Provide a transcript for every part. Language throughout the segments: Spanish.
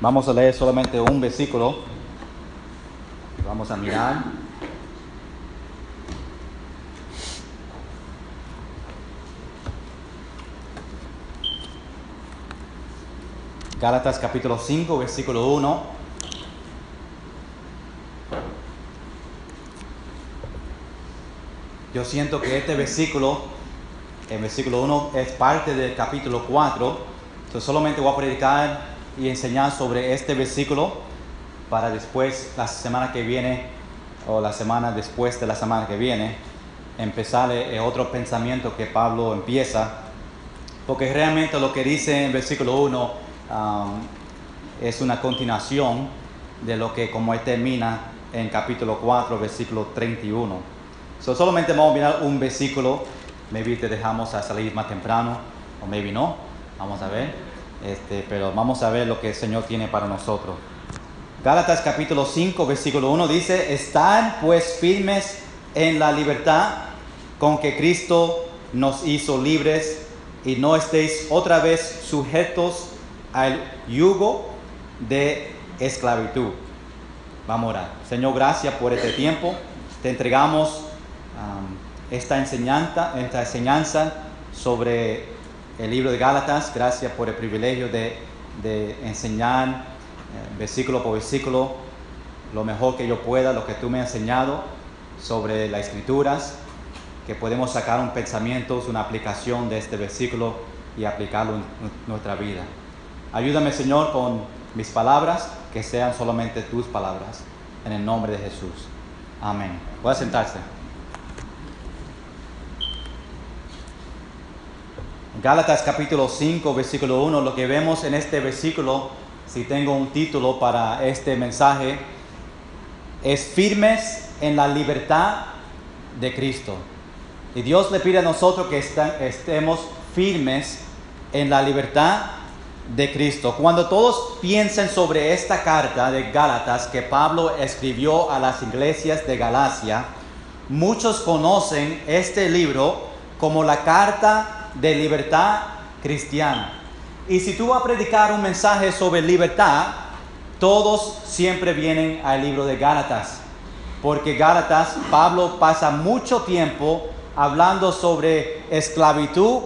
Vamos a leer solamente un versículo. Vamos a mirar. Gálatas capítulo 5, versículo 1. Yo siento que este versículo, el versículo 1, es parte del capítulo 4. Entonces solamente voy a predicar y enseñar sobre este versículo para después, la semana que viene, o la semana después de la semana que viene, empezar otro pensamiento que Pablo empieza. Porque realmente lo que dice en versículo 1 es una continuación de lo que como él termina en capítulo 4, versículo 31. Solamente vamos a mirar un versículo. Maybe te dejamos a salir más temprano, o maybe no. Vamos a ver. Pero vamos a ver lo que el Señor tiene para nosotros. Gálatas capítulo 5, versículo 1 dice: Estad pues firmes en la libertad con que Cristo nos hizo libres, y no estéis otra vez sujetos al yugo de esclavitud. Vamos a orar. Señor, gracias por este tiempo. Te entregamos esta enseñanza sobre el libro de Gálatas. Gracias por el privilegio de enseñar versículo por versículo lo mejor que yo pueda, lo que tú me has enseñado sobre las Escrituras, que podemos sacar un pensamiento, una aplicación de este versículo y aplicarlo en nuestra vida. Ayúdame, Señor, con mis palabras, que sean solamente tus palabras, en el nombre de Jesús. Amén. Puede sentarse. Gálatas capítulo 5, versículo 1, lo que vemos en este versículo, si tengo un título para este mensaje, es firmes en la libertad de Cristo. Y Dios le pide a nosotros que estemos firmes en la libertad de Cristo. Cuando todos piensen sobre esta carta de Gálatas que Pablo escribió a las iglesias de Galacia, muchos conocen este libro como la carta de libertad cristiana. Y si tú vas a predicar un mensaje sobre libertad, todos siempre vienen al libro de Gálatas, porque Gálatas, Pablo pasa mucho tiempo hablando sobre esclavitud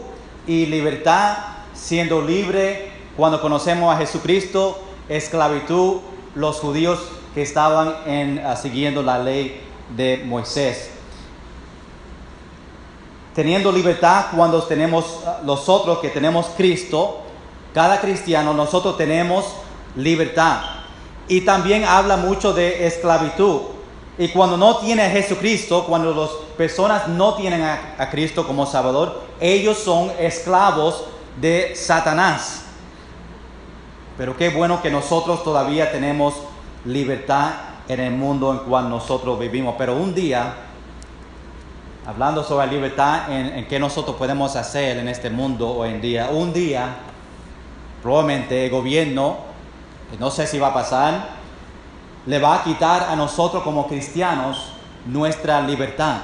y libertad, siendo libre cuando conocemos a Jesucristo, esclavitud, los judíos que estaban siguiendo la ley de Moisés. Teniendo libertad cuando tenemos nosotros que tenemos Cristo, cada cristiano, nosotros tenemos libertad. Y también habla mucho de esclavitud. Y cuando no tiene a Jesucristo, cuando las personas no tienen a Cristo como Salvador, ellos son esclavos de Satanás. Pero qué bueno que nosotros todavía tenemos libertad en el mundo en cual nosotros vivimos. Pero un día, hablando sobre la libertad en qué nosotros podemos hacer en este mundo hoy en día, un día probablemente el gobierno, no sé si va a pasar, le va a quitar a nosotros como cristianos nuestra libertad.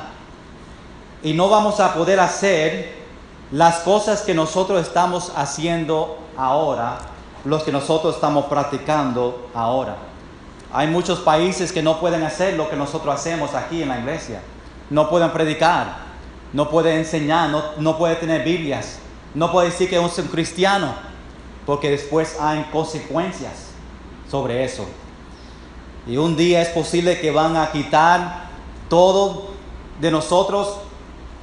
Y no vamos a poder hacer las cosas que nosotros estamos haciendo ahora, los que nosotros estamos practicando ahora. Hay muchos países que no pueden hacer lo que nosotros hacemos aquí en la iglesia. No pueden predicar, no pueden enseñar, no pueden tener Biblias, no pueden decir que es un cristiano, porque después hay consecuencias sobre eso. Y un día es posible que van a quitar todo de nosotros,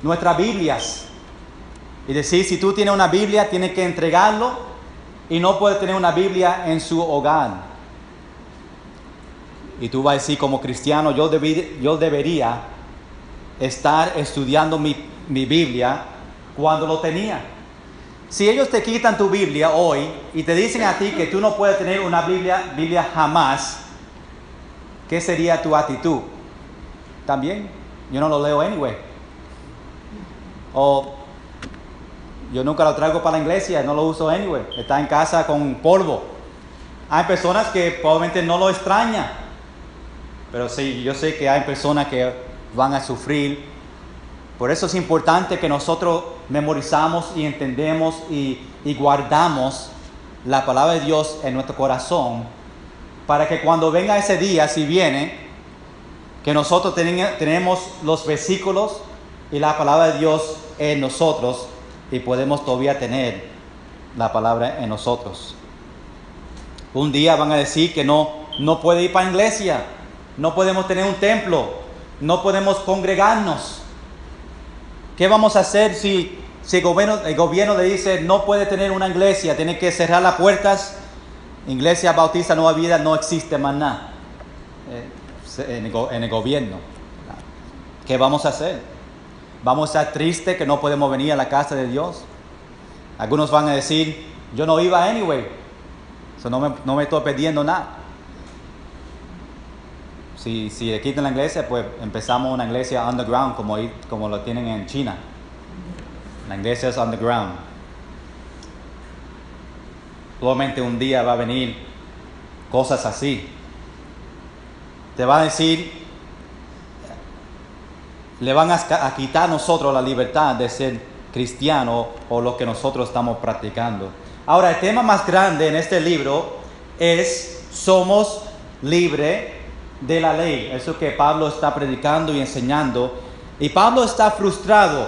nuestras Biblias. Y decir, si tú tienes una Biblia, tienes que entregarlo, y no puedes tener una Biblia en su hogar. Y tú vas a decir, como cristiano, yo debería estar estudiando mi Biblia cuando lo tenía. Si ellos te quitan tu Biblia hoy y te dicen a ti que tú no puedes tener una Biblia jamás, ¿qué sería tu actitud? También, yo no lo leo anyway. O yo nunca lo traigo para la iglesia, no lo uso anyway. Está en casa con polvo. Hay personas que probablemente no lo extrañan. Pero sí, yo sé que hay personas que van a sufrir. Por eso es importante que nosotros memorizamos y entendemos y guardamos la palabra de Dios en nuestro corazón, para que cuando venga ese día, si viene, que nosotros tenemos los versículos y la palabra de Dios en nosotros y podemos todavía tener la palabra en nosotros. Un día van a decir que no puede ir para la iglesia, no podemos tener un templo, no podemos congregarnos. ¿Qué vamos a hacer si el gobierno le dice no puede tener una iglesia, tiene que cerrar las puertas? Iglesia Bautista Nueva Vida no existe más nada en el gobierno. ¿Qué vamos a hacer? ¿Vamos a estar tristes que no podemos venir a la casa de Dios? Algunos van a decir, yo no iba anyway, so no me estoy perdiendo nada. Si le quitan la iglesia, pues empezamos una iglesia underground como lo tienen en China. La iglesia es underground. Probablemente un día va a venir cosas así. Te va a decir, le van a quitar a nosotros la libertad de ser cristiano o lo que nosotros estamos practicando. Ahora, el tema más grande en este libro es somos libres de la ley. Eso que Pablo está predicando y enseñando. Y Pablo está frustrado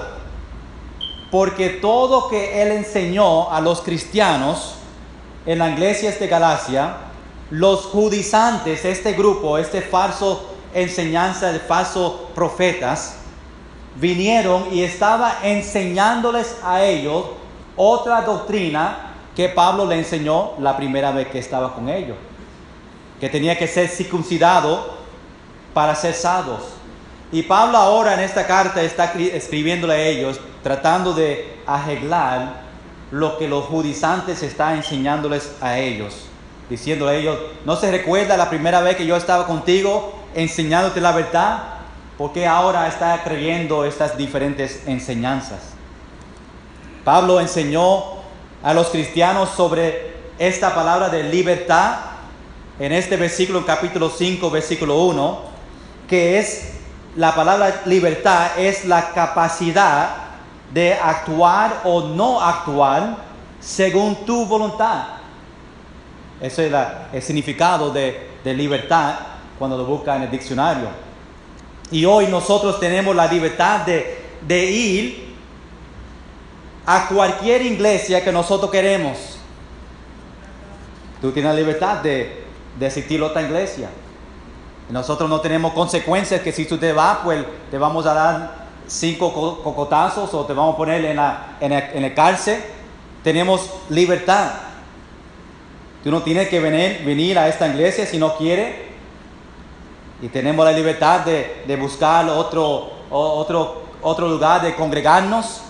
porque todo que él enseñó a los cristianos en la iglesia de Galacia, los judaizantes, este grupo, falso enseñanza de falsos profetas, vinieron y estaba enseñándoles a ellos otra doctrina que Pablo le enseñó la primera vez que estaba con ellos, que tenía que ser circuncidado para ser salvos. Y Pablo ahora en esta carta está escribiéndole a ellos, tratando de arreglar lo que los judaizantes están enseñándoles a ellos, diciéndole a ellos, ¿no se recuerda la primera vez que yo estaba contigo enseñándote la verdad? ¿Por qué ahora está creyendo estas diferentes enseñanzas? Pablo enseñó a los cristianos sobre esta palabra de libertad en este versículo, en capítulo 5, versículo 1, que es la palabra libertad, es la capacidad de actuar o no actuar según tu voluntad. Ese es el significado de libertad cuando lo busca en el diccionario. Y hoy nosotros tenemos la libertad de ir a cualquier iglesia que nosotros queremos. Tú tienes la libertad de asistir a otra iglesia. Nosotros no tenemos consecuencias que si tú te vas, pues te vamos a dar 5 cocotazos o te vamos a poner en el cárcel. Tenemos libertad. Tú no tienes que venir a esta iglesia si no quieres. Y tenemos la libertad de buscar otro lugar de congregarnos.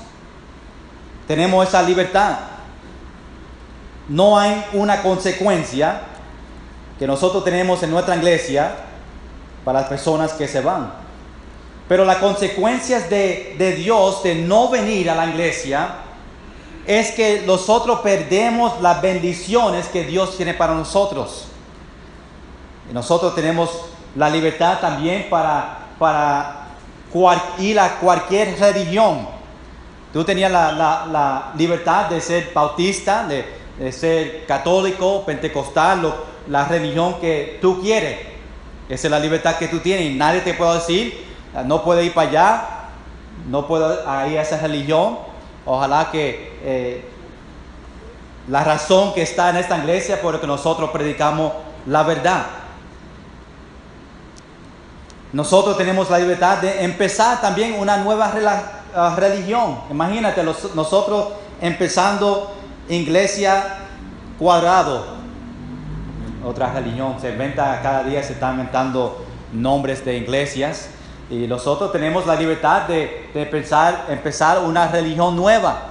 Tenemos esa libertad. No hay una consecuencia que nosotros tenemos en nuestra iglesia para las personas que se van. Pero las consecuencias de Dios de no venir a la iglesia es que nosotros perdemos las bendiciones que Dios tiene para nosotros. Y nosotros tenemos la libertad también para ir a cualquier religión. Tú tenías la libertad de ser bautista, de ser católico, pentecostal, la religión que tú quieres. Esa es la libertad que tú tienes y nadie te puede decir, no puedes ir para allá, no puedes ir a esa religión. Ojalá que la razón que está en esta iglesia porque nosotros predicamos la verdad. Nosotros tenemos la libertad de empezar también una nueva religión. Imagínate, nosotros empezando Iglesia Cuadrado, otra religión. Cada día se están inventando nombres de iglesias. Y nosotros tenemos la libertad de empezar una religión nueva.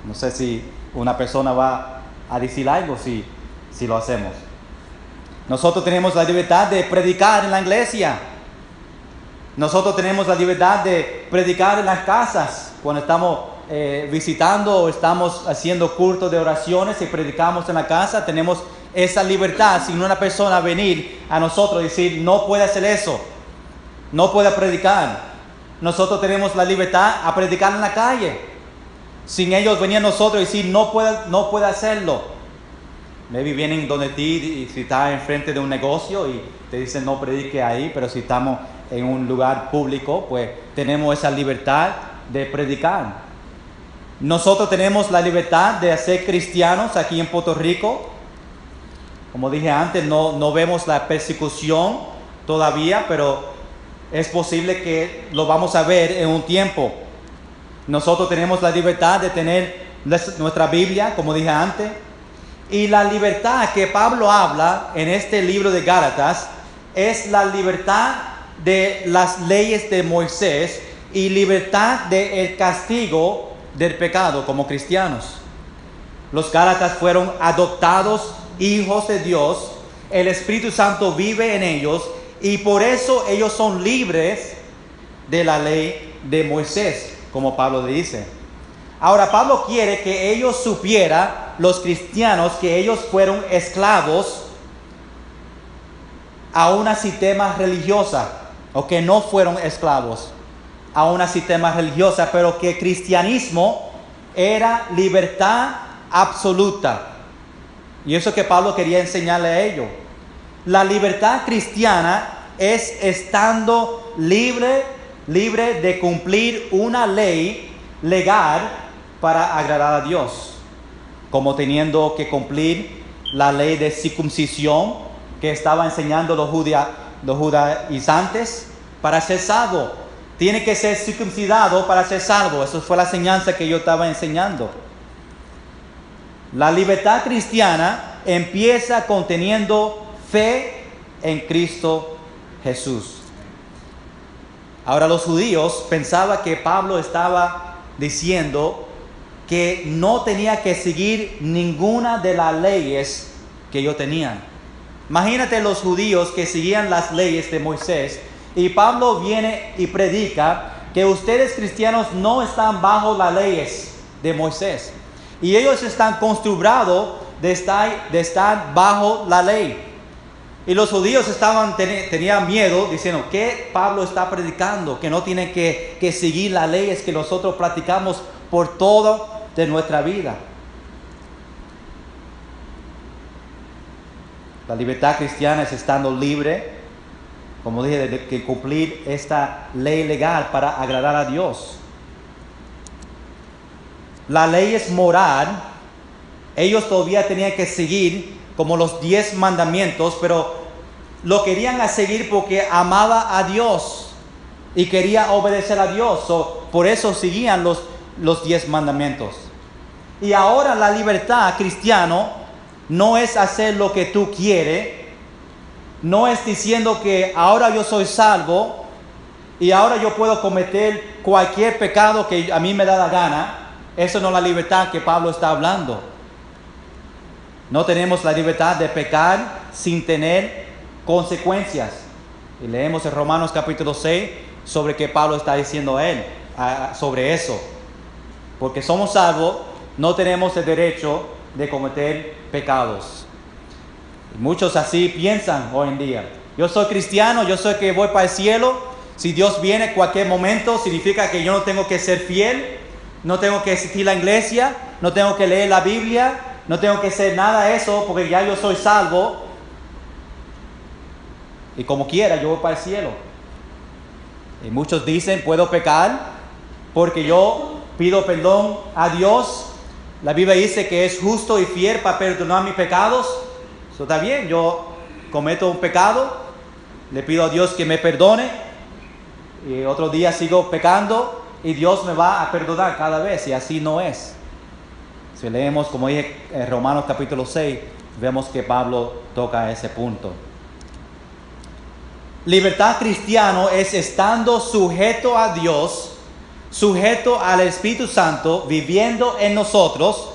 No sé si una persona va a decir algo si lo hacemos. Nosotros tenemos la libertad de predicar en la iglesia. Nosotros tenemos la libertad de predicar en las casas. Cuando estamos visitando o estamos haciendo cultos de oraciones y predicamos en la casa, tenemos esa libertad sin una persona venir a nosotros y decir, no puede hacer eso, no puede predicar. Nosotros tenemos la libertad a predicar en la calle, sin ellos venir a nosotros y decir, no puede hacerlo. Maybe vienen donde ti y si estás enfrente de un negocio y te dicen no predique ahí, pero si estamos en un lugar público, pues tenemos esa libertad de predicar. Nosotros tenemos la libertad de ser cristianos aquí en Puerto Rico. Como dije antes, no vemos la persecución todavía, pero es posible que lo vamos a ver en un tiempo. Nosotros tenemos la libertad de tener nuestra Biblia, como dije antes. Y la libertad que Pablo habla en este libro de Gálatas es la libertad de las leyes de Moisés y libertad del castigo del pecado como cristianos. Los Gálatas fueron adoptados hijos de Dios, el Espíritu Santo vive en ellos y por eso ellos son libres de la ley de Moisés, como Pablo dice. Ahora Pablo quiere que ellos supieran, los cristianos, que ellos fueron esclavos a una sistema religiosa, o que no fueron esclavos a una sistema religiosa, pero que el cristianismo era libertad absoluta. Y eso que Pablo quería enseñarle a ellos. La libertad cristiana es estando libre de cumplir una ley legal para agradar a Dios, como teniendo que cumplir la ley de circuncisión que estaba enseñando los judaizantes para ser salvo. Tiene que ser circuncidado para ser salvo. Eso fue la enseñanza que yo estaba enseñando. La libertad cristiana empieza con teniendo fe en Cristo Jesús. Ahora los judíos pensaban que Pablo estaba diciendo que no tenía que seguir ninguna de las leyes que ellos tenían. Imagínate los judíos que seguían las leyes de Moisés y Pablo viene y predica que ustedes cristianos no están bajo las leyes de Moisés y ellos están acostumbrados de estar bajo la ley. Y los judíos tenían miedo diciendo que Pablo está predicando, que no tienen que seguir las leyes que nosotros practicamos por toda de nuestra vida. La libertad cristiana es estando libre, como dije, de que cumplir esta ley legal para agradar a Dios. La ley es moral. Ellos todavía tenían que seguir como los 10 mandamientos, pero lo querían seguir porque amaba a Dios y quería obedecer a Dios. Por eso seguían los 10 mandamientos. Y ahora la libertad cristiana no es hacer lo que tú quieres, no es diciendo que ahora yo soy salvo y ahora yo puedo cometer cualquier pecado que a mí me da la gana. Eso no es la libertad que Pablo está hablando. No tenemos la libertad de pecar sin tener consecuencias. Y leemos en Romanos capítulo 6 sobre qué Pablo está diciendo a él, sobre eso. Porque somos salvos, no tenemos el derecho de cometer pecados. Y muchos así piensan hoy en día. Yo soy cristiano, yo soy que voy para el cielo. Si Dios viene en cualquier momento, significa que yo no tengo que ser fiel, no tengo que asistir a la iglesia, no tengo que leer la Biblia, no tengo que hacer nada de eso porque ya yo soy salvo. Y como quiera, yo voy para el cielo. Y muchos dicen, puedo pecar porque yo pido perdón a Dios. La Biblia dice que es justo y fiel para perdonar mis pecados. Eso está bien, yo cometo un pecado, le pido a Dios que me perdone y otro día sigo pecando y Dios me va a perdonar cada vez, y así no es. Si leemos, como dije, en Romanos capítulo 6, vemos que Pablo toca ese punto. Libertad cristiana es estando sujeto a Dios, sujeto al Espíritu Santo, viviendo en nosotros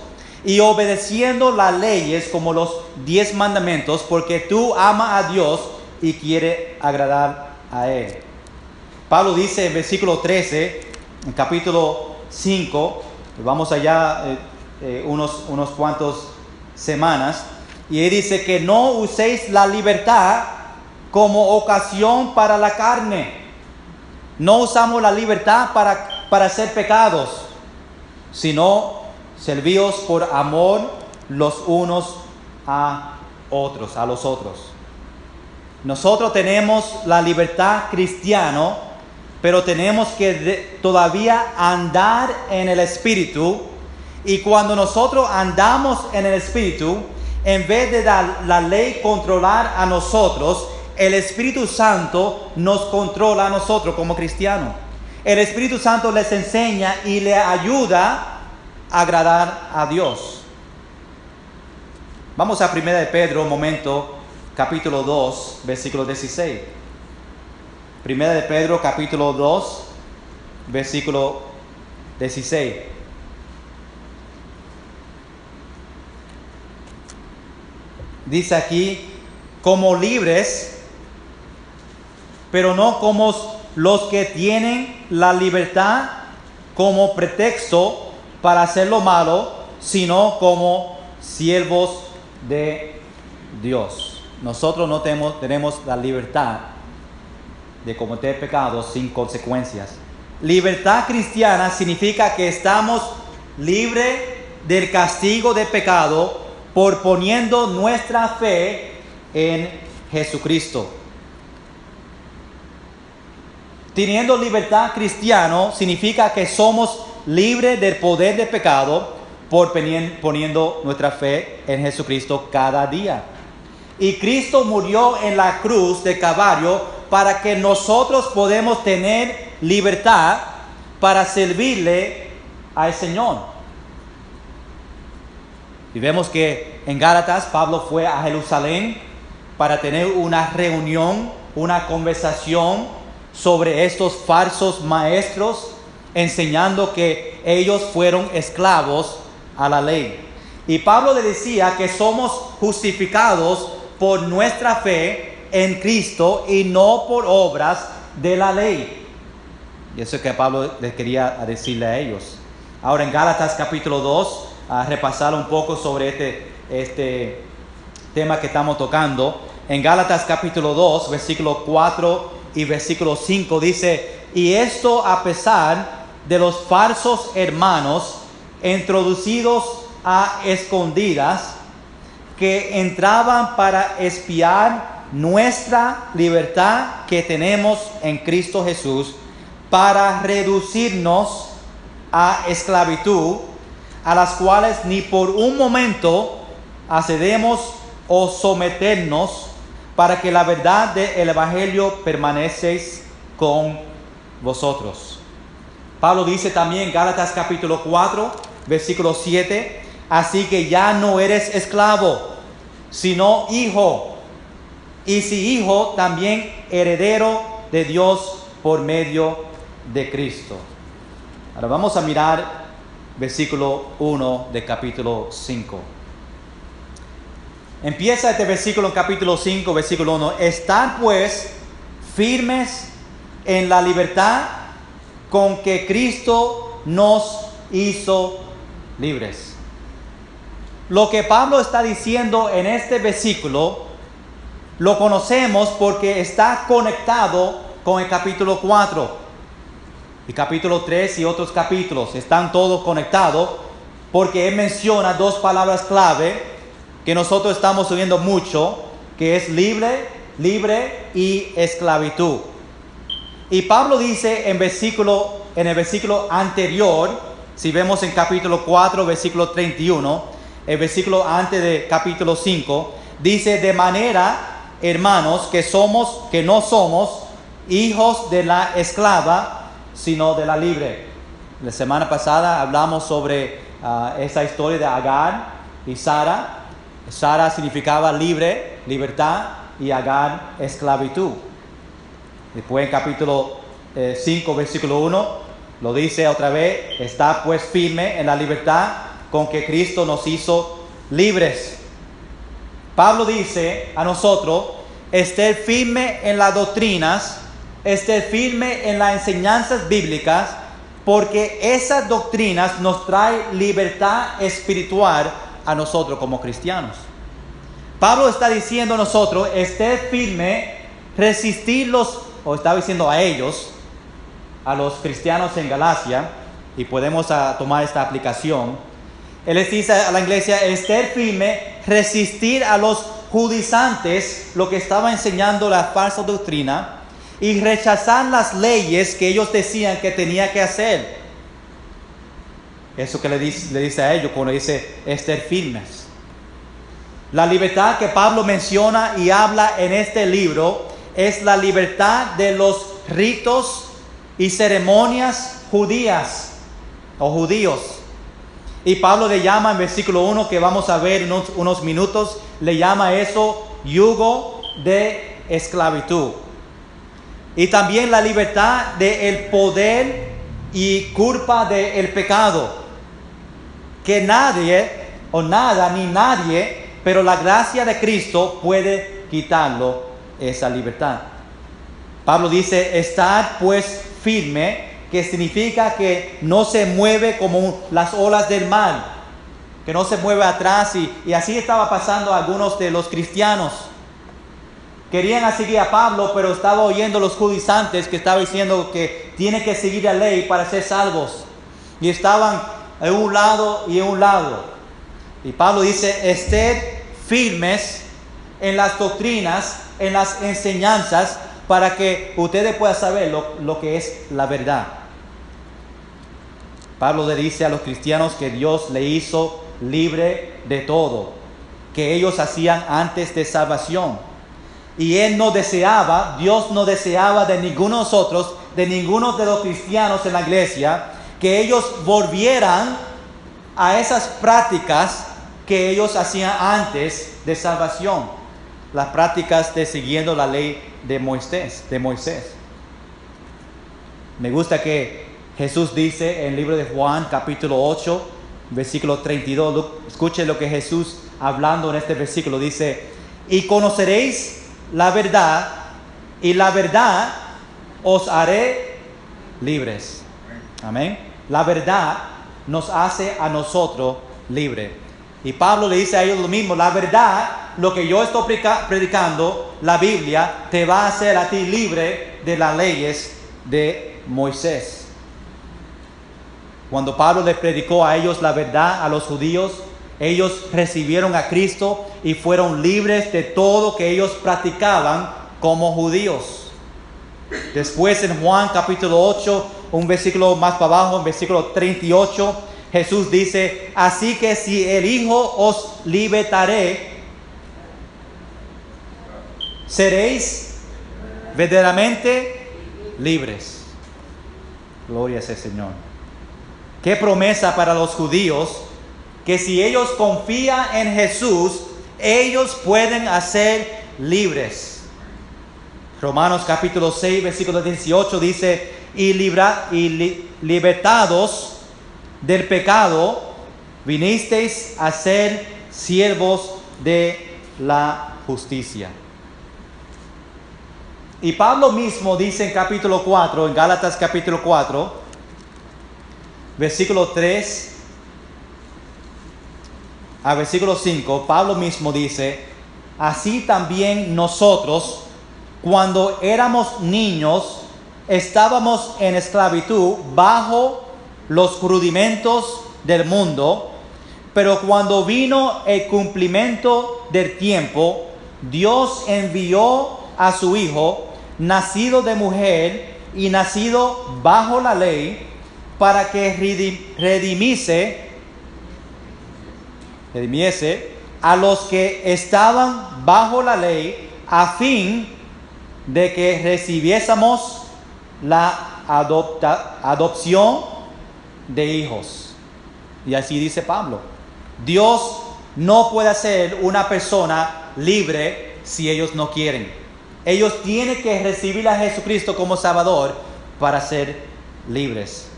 y obedeciendo las leyes como los 10 mandamientos, porque tú amas a Dios y quieres agradar a Él. Pablo dice en versículo 13, en capítulo 5, vamos allá unos cuantos semanas, y él dice que no uséis la libertad como ocasión para la carne. No usamos la libertad para hacer pecados, sino servíos por amor los unos a otros, a los otros. Nosotros tenemos la libertad cristiana, pero tenemos que todavía andar en el Espíritu. Y cuando nosotros andamos en el Espíritu, en vez de la ley controlar a nosotros, el Espíritu Santo nos controla a nosotros como cristianos. El Espíritu Santo les enseña y le ayuda a agradar a Dios. Vamos a 1 de Pedro, un momento, capítulo 2, versículo 16. 1 de Pedro, capítulo 2, versículo 16. Dice aquí, como libres, pero no como los que tienen la libertad como pretexto para hacer lo malo, sino como siervos de Dios. Nosotros no tenemos la libertad de cometer pecados sin consecuencias. Libertad cristiana significa que estamos libres del castigo del pecado por poniendo nuestra fe en Jesucristo. Teniendo libertad cristiana significa que somos libres del poder del pecado por poniendo nuestra fe en Jesucristo cada día. Y Cristo murió en la cruz de Calvario para que nosotros podamos tener libertad para servirle al Señor. Y vemos que en Gálatas Pablo fue a Jerusalén para tener una reunión, una conversación sobre estos falsos maestros, enseñando que ellos fueron esclavos a la ley. Y Pablo le decía que somos justificados por nuestra fe en Cristo y no por obras de la ley. Y eso es que Pablo les quería decirle a ellos. Ahora en Gálatas capítulo 2, a repasar un poco sobre este tema que estamos tocando. En Gálatas capítulo 2, versículo 4 y versículo 5 dice, y esto a pesar de los falsos hermanos introducidos a escondidas que entraban para espiar nuestra libertad que tenemos en Cristo Jesús, para reducirnos a esclavitud, a las cuales ni por un momento accedemos o someternos, para que la verdad del Evangelio permanezca con vosotros. Pablo dice también en Gálatas capítulo 4, versículo 7, así que ya no eres esclavo, sino hijo, y si hijo, también heredero de Dios por medio de Cristo. Ahora vamos a mirar versículo 1 de capítulo 5. Empieza este versículo en capítulo 5, versículo 1. Estad pues firmes en la libertad con que Cristo nos hizo libres. Lo que Pablo está diciendo en este versículo lo conocemos porque está conectado con el capítulo 4. Y capítulo 3 y otros capítulos están todos conectados porque él menciona dos palabras clave que nosotros estamos oyendo mucho, que es libre y esclavitud. Y Pablo dice en el versículo anterior, si vemos en capítulo 4, versículo 31, el versículo antes de capítulo 5, dice, de manera, hermanos, que no somos hijos de la esclava, sino de la libre. La semana pasada hablamos sobre esa historia de Agar y Sara. Sara significaba libre, libertad, y Agar, esclavitud. Después en capítulo 5, versículo 1, lo dice otra vez, está pues firme en la libertad con que Cristo nos hizo libres. Pablo dice a nosotros, esté firme en las doctrinas, esté firme en las enseñanzas bíblicas, porque esas doctrinas nos traen libertad espiritual a nosotros como cristianos. Pablo está diciendo a nosotros, esté firme, resistirlos, o está diciendo a ellos, a los cristianos en Galacia, y podemos tomar esta aplicación. Él les dice a la iglesia, esté firme, resistir a los judaizantes, lo que estaba enseñando la falsa doctrina, y rechazar las leyes que ellos decían que tenía que hacer. Eso que le dice a ellos cuando dice estar firmes. La libertad que Pablo menciona y habla en este libro es la libertad de los ritos y ceremonias judías o judíos. Y Pablo le llama en versículo 1, que vamos a ver en unos minutos, le llama eso yugo de esclavitud. Y también la libertad del poder y culpa del pecado. Que nadie o nada ni nadie, pero la gracia de Cristo puede quitarlo esa libertad. Pablo dice, estad pues firme, que significa que no se mueve como las olas del mar, que no se mueve atrás, y así estaba pasando a algunos de los cristianos. Querían seguir a Pablo, pero estaba oyendo los judaizantes que estaba diciendo que tiene que seguir la ley para ser salvos, y estaban en un lado y en un lado. Y Pablo dice, estén firmes en las doctrinas, en las enseñanzas, para que ustedes puedan saber lo que es la verdad. Pablo le dice a los cristianos que Dios le hizo libre de todo, que ellos hacían antes de salvación. Y Dios no deseaba de ninguno de nosotros, de ninguno de los cristianos en la iglesia, que ellos volvieran a esas prácticas que ellos hacían antes de salvación. Las prácticas de siguiendo la ley de Moisés. Me gusta que Jesús dice en el libro de Juan, capítulo 8, versículo 32. Escuchen lo que Jesús, hablando en este versículo, dice: y conoceréis la verdad, y la verdad os haré libres. Amén. La verdad nos hace a nosotros libres. Y Pablo le dice a ellos lo mismo: la verdad, lo que yo estoy predicando, la Biblia, te va a hacer a ti libre de las leyes de Moisés. Cuando Pablo les predicó a ellos la verdad, a los judíos, ellos recibieron a Cristo y fueron libres de todo que ellos practicaban como judíos. Después en Juan capítulo 8, un versículo más para abajo, en versículo 38, Jesús dice: así que si el Hijo os libertaré, seréis verdaderamente libres. Gloria a ese Señor. Qué promesa para los judíos, que si ellos confían en Jesús, ellos pueden ser libres. Romanos capítulo 6, versículo 18 dice: y libertados del pecado, vinisteis a ser siervos de la justicia. Y Pablo mismo dice en capítulo 4, en Gálatas capítulo 4, versículo 3 a versículo 5, Pablo mismo dice: así también nosotros, cuando éramos niños, estábamos en esclavitud bajo los rudimentos del mundo, pero cuando vino el cumplimiento del tiempo, Dios envió a su Hijo, nacido de mujer y nacido bajo la ley, para que redimiese a los que estaban bajo la ley, a fin de que recibiésemos la adopción de hijos. Y así dice Pablo: Dios no puede hacer una persona libre si ellos no quieren. Ellos tienen que recibir a Jesucristo como Salvador para ser libres.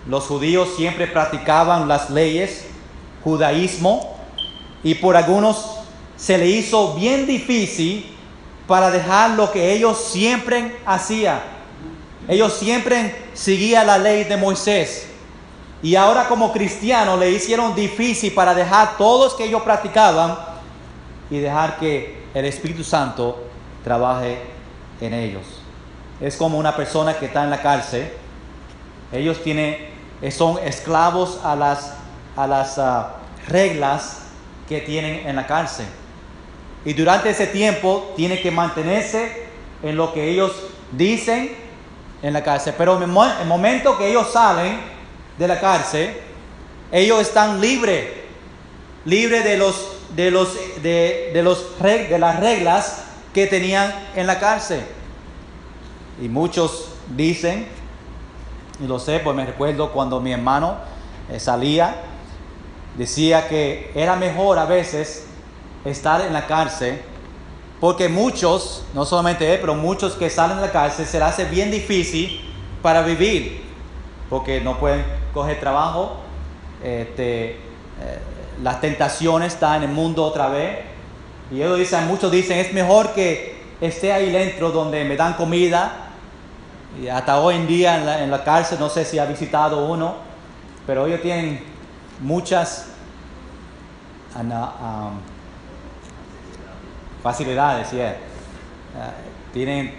Los judíos siempre practicaban las leyes, judaísmo, y por algunos se le hizo bien difícil para dejar lo que ellos siempre hacían. Ellos siempre seguían la ley de Moisés, y ahora como cristianos le hicieron difícil para dejar todos que ellos practicaban y dejar que el Espíritu Santo trabaje en ellos. Es como una persona que está en la cárcel. Ellos son esclavos a las reglas que tienen en la cárcel. Y durante ese tiempo tiene que mantenerse en lo que ellos dicen en la cárcel. Pero en el momento que ellos salen de la cárcel, ellos están libres de las reglas que tenían en la cárcel. Y muchos dicen, y lo sé, pues me recuerdo cuando mi hermano salía, decía que era mejor a veces estar en la cárcel, porque muchos, no solamente él, pero muchos que salen de la cárcel se les hace bien difícil para vivir, porque no pueden coger trabajo, las tentaciones están en el mundo otra vez, y ellos dicen, muchos dicen, es mejor que esté ahí dentro donde me dan comida. Y hasta hoy en día en la cárcel, no sé si ha visitado uno, pero ellos tienen muchas facilidades, yeah. Tienen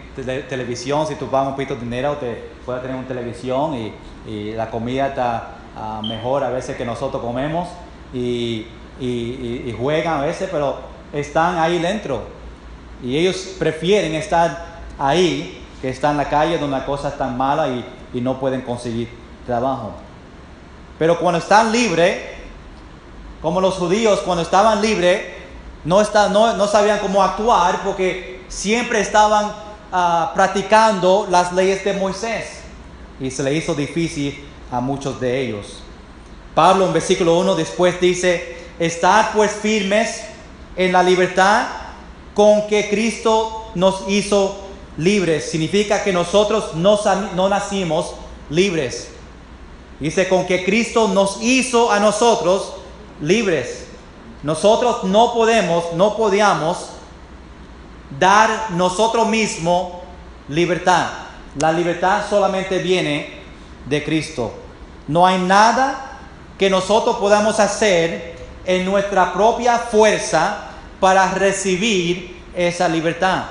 televisión, si tú pagas un poquito de dinero, te puedes tener una televisión y la comida está mejor a veces que nosotros comemos y juegan a veces, pero están ahí dentro y ellos prefieren estar ahí que estar en la calle donde las cosas están malas y no pueden conseguir trabajo. Pero cuando están libres, como los judíos cuando estaban libres, no sabían cómo actuar porque siempre estaban practicando las leyes de Moisés y se les hizo difícil a muchos de ellos. Pablo en versículo 1 después dice, estad pues firmes en la libertad con que Cristo nos hizo libres. Significa que nosotros no nacimos libres. Dice, con que Cristo nos hizo a nosotros libres. Nosotros no podíamos dar nosotros mismos libertad. La libertad solamente viene de Cristo. No hay nada que nosotros podamos hacer en nuestra propia fuerza para recibir esa libertad.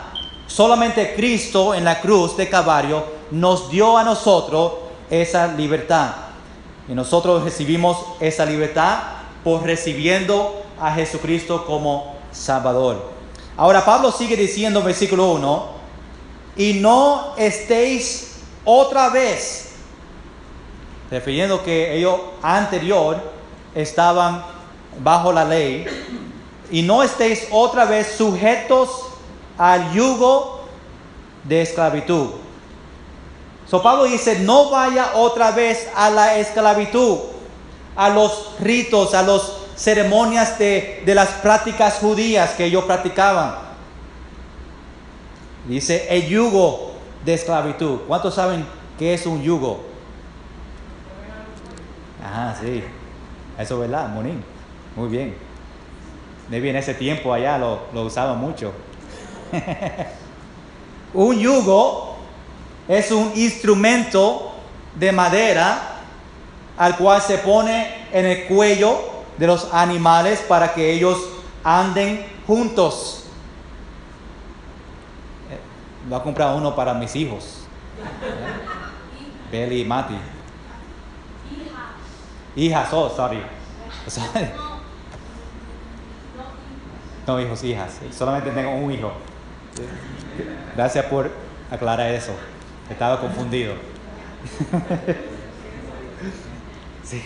Solamente Cristo en la cruz de Calvario nos dio a nosotros esa libertad. Y nosotros recibimos esa libertad por recibiendo a Jesucristo como Salvador. Ahora Pablo sigue diciendo en versículo 1, y no estéis otra vez, refiriendo que ellos anterior estaban bajo la ley, y no estéis otra vez sujetos al yugo de esclavitud. So Pablo dice, no vaya otra vez a la esclavitud, a los ritos, a las ceremonias de las prácticas judías que ellos practicaban. Dice, el yugo de esclavitud. ¿Cuántos saben qué es un yugo? Ajá, sí. Eso es verdad, Monín. Muy bien. En ese tiempo allá lo usaban mucho. Un yugo es un instrumento de madera al cual se pone en el cuello de los animales para que ellos anden juntos. Voy a comprar uno para mis hijos, Belly y Mati. Hijas, oh, sorry. No hijos, hijas. Solamente tengo un hijo. Gracias por aclarar eso. Estaba confundido. Sí.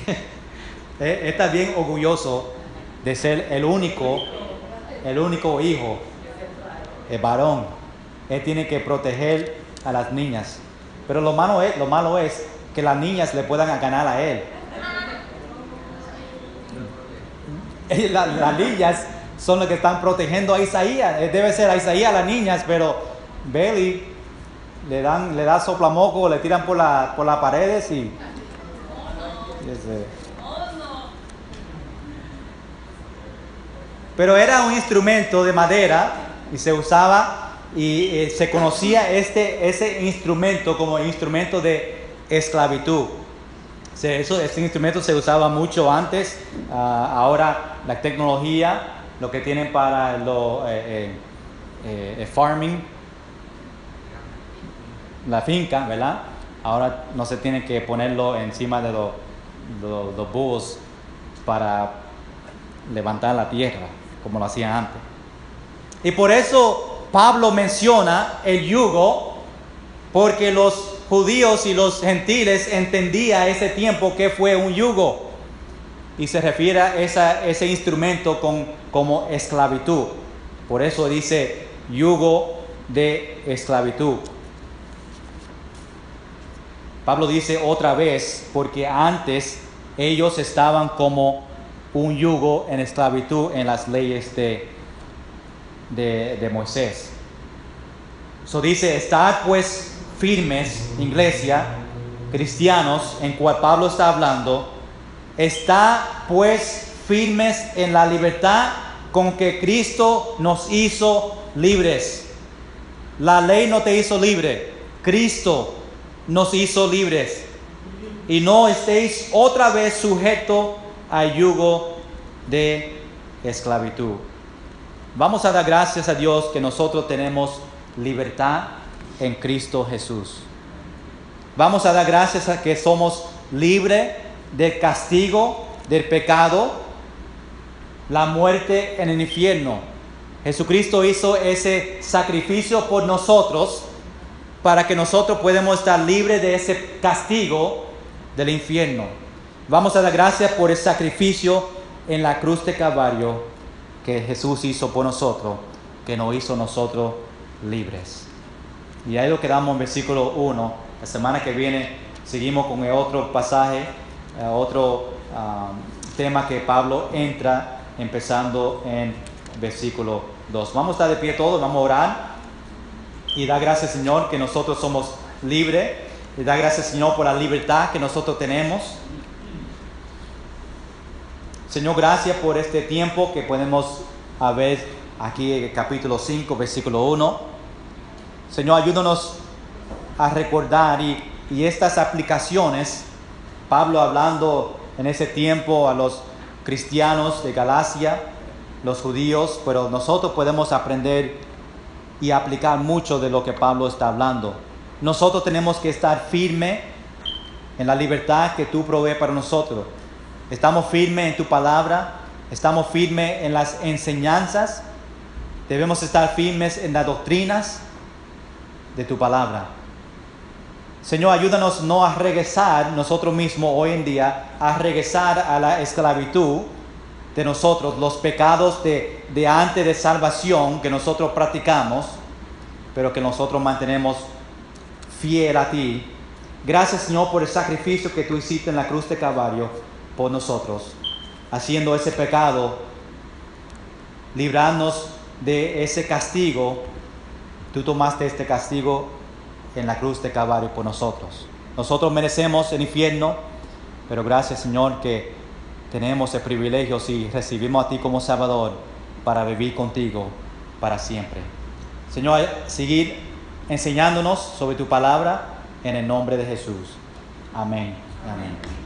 Está bien orgulloso de ser el único hijo, el varón. Él tiene que proteger a las niñas. Pero lo malo es que las niñas le puedan ganar a él. Las niñas son las que están protegiendo a Isaías. Debe ser a Isaías las niñas, pero Belly le da soplamoco, le tiran por las paredes y pero era un instrumento de madera y se usaba y se conocía ese instrumento como instrumento de esclavitud. Este instrumento se usaba mucho antes. Ahora la tecnología, lo que tienen para el farming, la finca, ¿verdad? Ahora no se tiene que ponerlo encima de los bulls para levantar la tierra, como lo hacían antes. Y por eso Pablo menciona el yugo, porque los judíos y los gentiles entendían ese tiempo que fue un yugo. Y se refiere a ese instrumento como esclavitud. Por eso dice yugo de esclavitud. Pablo dice otra vez, porque antes ellos estaban como un yugo en esclavitud en las leyes de Moisés. So dice, estad pues firmes, iglesia, cristianos, en cual Pablo está hablando, está pues firmes en la libertad con que Cristo nos hizo libres. La ley no te hizo libre, Cristo nos hizo libres. Y no estéis otra vez sujetos al yugo de esclavitud. Vamos a dar gracias a Dios que nosotros tenemos libertad en Cristo Jesús. Vamos a dar gracias a que somos libres del castigo, del pecado, la muerte en el infierno. Jesucristo hizo ese sacrificio por nosotros para que nosotros podamos estar libres de ese castigo del infierno. Vamos a dar gracias por el sacrificio en la cruz de Calvario que Jesús hizo por nosotros, que nos hizo nosotros libres. Y ahí lo quedamos en versículo 1. La semana que viene seguimos con el otro pasaje, otro tema que Pablo entra empezando en versículo 2. Vamos a estar de pie todos, vamos a orar y dar gracias, Señor, que nosotros somos libres. Y dar gracias, Señor, por la libertad que nosotros tenemos. Señor, gracias por este tiempo que podemos ver aquí en el capítulo 5, versículo 1. Señor, ayúdanos a recordar y estas aplicaciones, Pablo hablando en ese tiempo a los cristianos de Galacia, los judíos, pero nosotros podemos aprender y aplicar mucho de lo que Pablo está hablando. Nosotros tenemos que estar firmes en la libertad que tú provees para nosotros. Estamos firmes en tu palabra, estamos firmes en las enseñanzas, debemos estar firmes en las doctrinas de tu palabra. Señor, ayúdanos no a regresar nosotros mismos hoy en día, a regresar a la esclavitud de nosotros, los pecados de antes de salvación que nosotros practicamos, pero que nosotros mantenemos fiel a ti. Gracias, Señor, por el sacrificio que tú hiciste en la cruz de Calvario por nosotros, haciendo ese pecado, librarnos de ese castigo. Tú tomaste este castigo en la cruz de Calvario por nosotros. Nosotros merecemos el infierno, pero gracias, Señor, que tenemos el privilegio si recibimos a ti como Salvador para vivir contigo para siempre. Señor, seguir enseñándonos sobre tu palabra en el nombre de Jesús. Amén. Amén.